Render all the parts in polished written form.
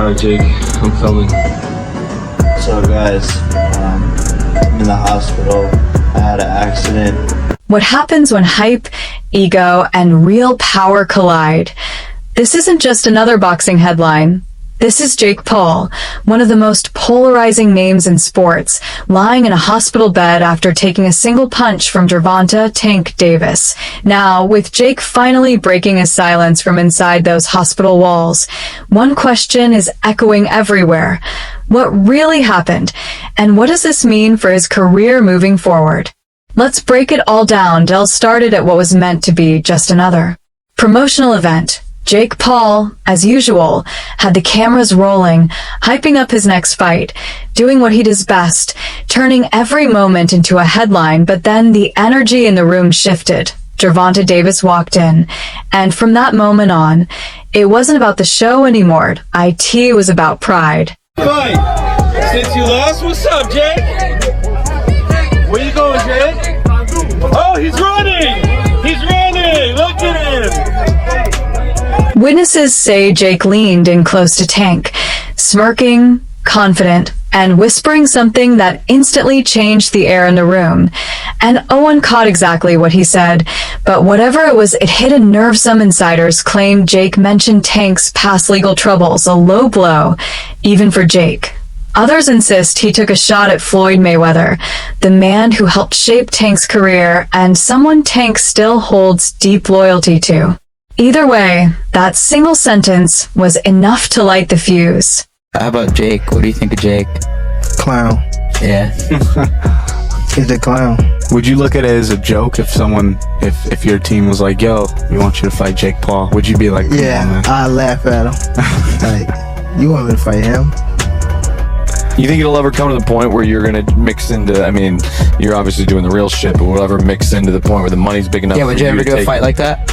Alright, Jake, I'm coming. So guys, I'm in the hospital. I had an accident. What happens when hype, ego, and real power collide? This isn't just another boxing headline. This is Jake Paul, one of the most polarizing names in sports, lying in a hospital bed after taking a single punch from Gervonta "Tank" Davis. Now, with Jake finally breaking his silence from inside those hospital walls, one question is echoing everywhere. What really happened? And what does this mean for his career moving forward? Let's break it all down. Dell started at what was meant to be just another promotional event. Jake Paul, as usual, had the cameras rolling, hyping up his next fight, doing what he does best, turning every moment into a headline, but then the energy in the room shifted. Gervonta Davis walked in, and from that moment on, it wasn't about the show anymore. It was about pride. Fight! Since you lost, what's up, Jake? Where you going, Jake? Oh, he's running! He's running! Look at him! Witnesses say Jake leaned in close to Tank, smirking, confident, and whispering something that instantly changed the air in the room. And Owen caught exactly what he said, but whatever it was, it hit a nerve. Some insiders claimed Jake mentioned Tank's past legal troubles, a low blow, even for Jake. Others insist he took a shot at Floyd Mayweather, the man who helped shape Tank's career and someone Tank still holds deep loyalty to. Either way, that single sentence was enough to light the fuse. How about Jake? What do you think of Jake? Clown. Yeah. He's a clown. Would you look at it as a joke if your team was like, yo, we want you to fight Jake Paul? Would you be like, yeah, I'd laugh at him. Like, you want me to fight him? You think it'll ever come to the point where you're gonna mix into, I mean, you're obviously doing the real shit, but will it ever mix into the point where the money's big enough? Yeah, would you ever do a fight like that?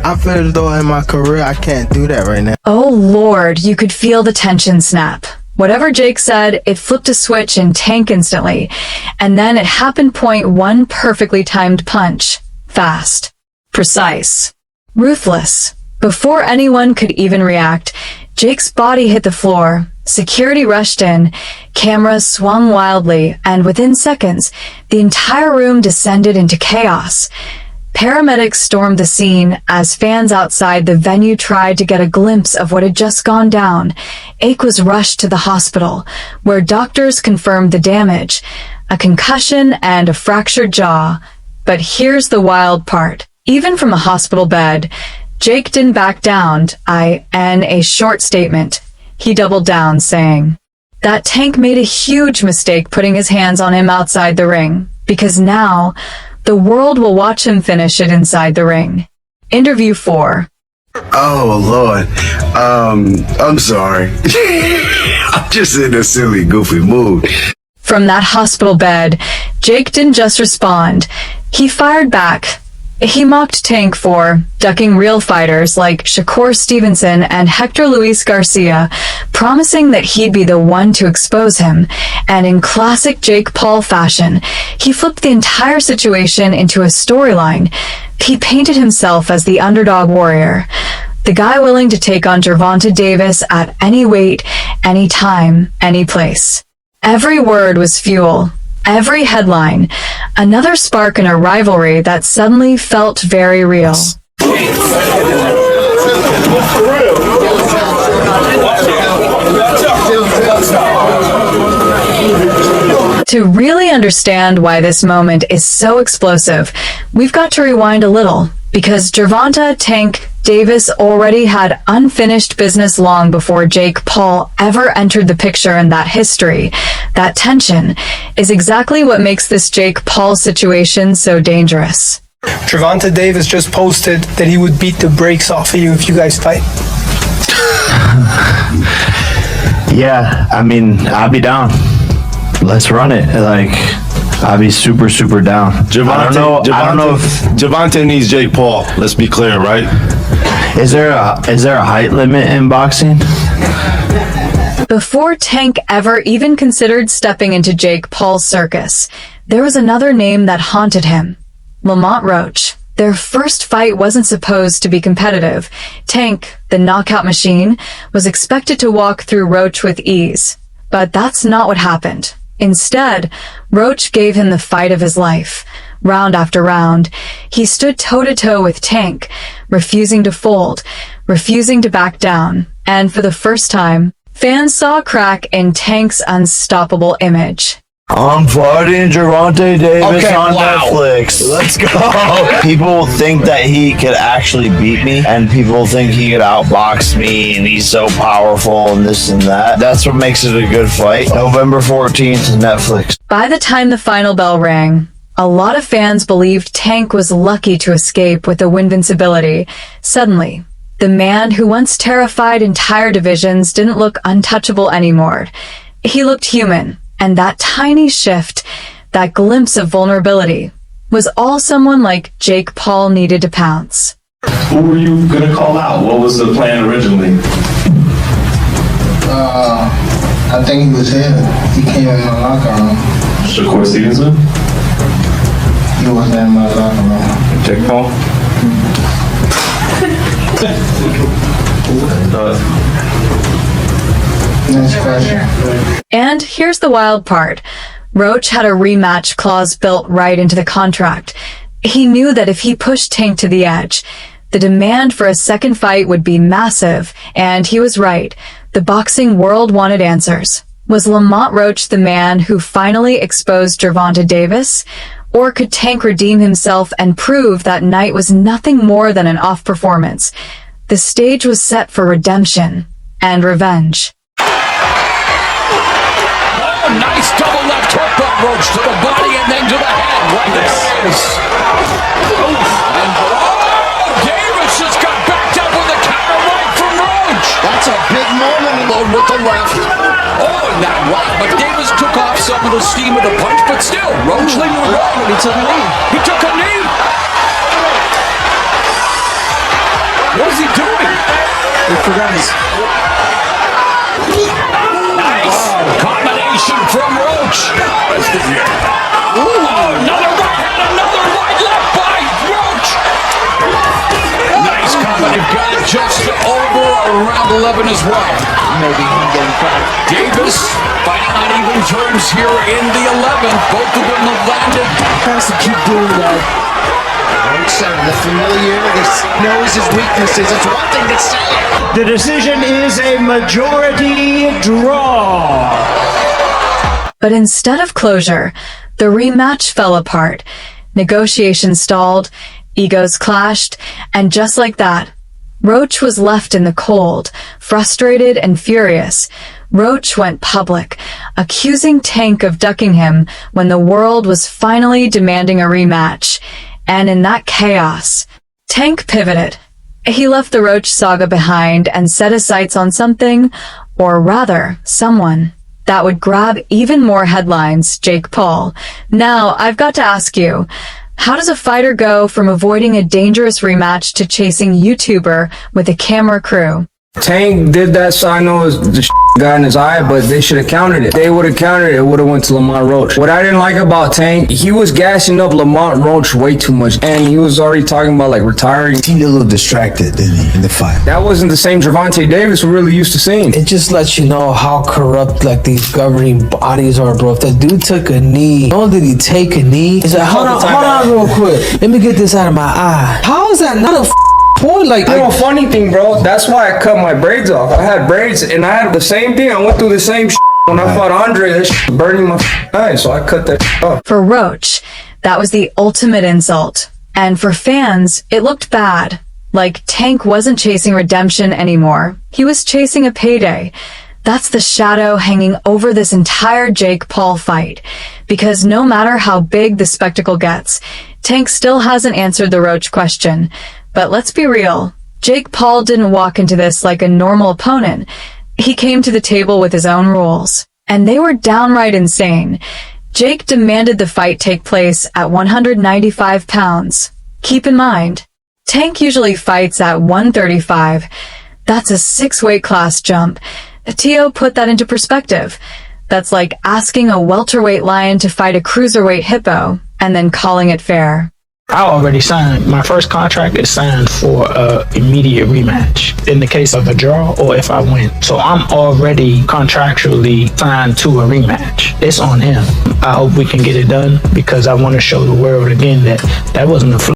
I feel as though in my career I can't do that right now. Oh Lord, you could feel the tension snap. Whatever Jake said, it flipped a switch in Tank instantly. And then it happened. One perfectly timed punch. Fast. Precise. Ruthless. Before anyone could even react, Jake's body hit the floor. Security rushed in, cameras swung wildly, and within seconds, the entire room descended into chaos. Paramedics stormed the scene as fans outside the venue tried to get a glimpse of what had just gone down. Ake was rushed to the hospital, where doctors confirmed the damage, a concussion and a fractured jaw. But here's the wild part. Even from a hospital bed, Jake didn't back down. In a short statement, he doubled down, saying that Tank made a huge mistake putting his hands on him outside the ring, because now the world will watch him finish it inside the ring. Interview 4. Oh, Lord. I'm sorry. I'm just in a silly, goofy mood. From that hospital bed, Jake didn't just respond. He fired back. He mocked Tank for ducking real fighters like Shakur Stevenson and Hector Luis Garcia, promising that he'd be the one to expose him. And in classic Jake Paul fashion, he flipped the entire situation into a storyline. He painted himself as the underdog warrior, the guy willing to take on Gervonta Davis at any weight, any time, any place. Every word was fuel. Every headline, another spark in a rivalry that suddenly felt very real. To really understand why this moment is so explosive, we've got to rewind a little, because Gervonta "Tank" Davis already had unfinished business long before Jake Paul ever entered the picture, and that history, that tension, is exactly what makes this Jake Paul situation so dangerous. Gervonta Davis just posted that he would beat the brakes off of you if you guys fight. Yeah, I mean, I'll be down. Let's run it. Like, I'll be super, super down. I don't know if Gervonta needs Jake Paul. Let's be clear, right? Is there a height limit in boxing? Before Tank ever even considered stepping into Jake Paul's circus, there was another name that haunted him. Lamont Roach, Their first fight wasn't supposed to be competitive. Tank, the knockout machine, was expected to walk through Roach with ease. But that's not what happened. Instead, Roach gave him the fight of his life. Round after round, he stood toe-to-toe with Tank, refusing to fold, refusing to back down. And for the first time, fans saw a crack in Tank's unstoppable image. I'm fighting Gervonta Davis on Netflix. Let's go. People think that he could actually beat me, and people think he could outbox me, and he's so powerful and this and that. That's what makes it a good fight. November 14th, Netflix. By the time the final bell rang, a lot of fans believed Tank was lucky to escape with the Winvincibility. Suddenly, the man who once terrified entire divisions didn't look untouchable anymore. He looked human. And that tiny shift, that glimpse of vulnerability, was all someone like Jake Paul needed to pounce. Who were you going to call out? What was the plan originally? I think he was here. He came in my locker room. Shakur Stevenson? He wasn't in my locker room. Jake Paul? Next question. And here's the wild part. Roach had a rematch clause built right into the contract. He knew that if he pushed Tank to the edge, the demand for a second fight would be massive, and he was right. The boxing world wanted answers. Was Lamont Roach the man who finally exposed Gervonta Davis? Or could Tank redeem himself and prove that night was nothing more than an off performance? The stage was set for redemption and revenge. Nice double left hook by Roach to the body and then to the head. What this is. And Davis just got backed up with a counter right from Roach. That's a big moment alone with the left. And that right. But Davis took off some of the steam of the punch, but still, Roach leading the way. He took a knee. He took a knee. What is he doing? He forgot his... Combination from Roach. Another right hand, another wide left by Roach. Nice combination. Got it just over around 11 as well. Maybe him getting caught. Davis fighting on even terms here in the 11th. Both of them have landed. Has to keep doing that. The familiar, he knows his weaknesses. It's one thing to say it. The decision is a majority draw. But instead of closure, the rematch fell apart. Negotiations stalled, egos clashed, and just like that, Roach was left in the cold, frustrated and furious. Roach went public, accusing Tank of ducking him when the world was finally demanding a rematch. And in that chaos, Tank pivoted. He left the Roach saga behind and set his sights on something, or rather, someone, that would grab even more headlines, Jake Paul. Now, I've got to ask you, how does a fighter go from avoiding a dangerous rematch to chasing YouTuber with a camera crew? Tank did that, so I know the got in his eye, but they should have countered it. They would have countered it, it would have went to Lamont Roach. What I didn't like about Tank, he was gassing up Lamont Roach way too much, and he was already talking about like retiring. He seemed a little distracted, didn't he, in the fight? That wasn't the same Gervonta Davis we're really used to seeing. It just lets you know how corrupt like these governing bodies are, bro. If that dude took a knee, not only did he take a knee, he's like, hold on real quick. Let me get this out of my eye. How is that not a point? Like, you know, funny thing, bro, that's why I cut my braids off. I had braids, and I had the same thing. I went through the same when I fought Andre. That burning my eyes, so I cut that off. For Roach, that was the ultimate insult. And for fans, it looked bad. Like Tank wasn't chasing redemption anymore. He was chasing a payday. That's the shadow hanging over this entire Jake Paul fight. Because no matter how big the spectacle gets, Tank still hasn't answered the Roach question. But let's be real, Jake Paul didn't walk into this like a normal opponent. He came to the table with his own rules, and they were downright insane. Jake demanded the fight take place at 195 pounds. Keep in mind, Tank usually fights at 135. That's a 6-weight class jump. Tio put that into perspective. That's like asking a welterweight lion to fight a cruiserweight hippo, and then calling it fair. I already signed. My first contract is signed for immediate rematch in the case of a draw or if I win. So I'm already contractually signed to a rematch. It's on him. I hope we can get it done because I want to show the world again that that wasn't a fluke.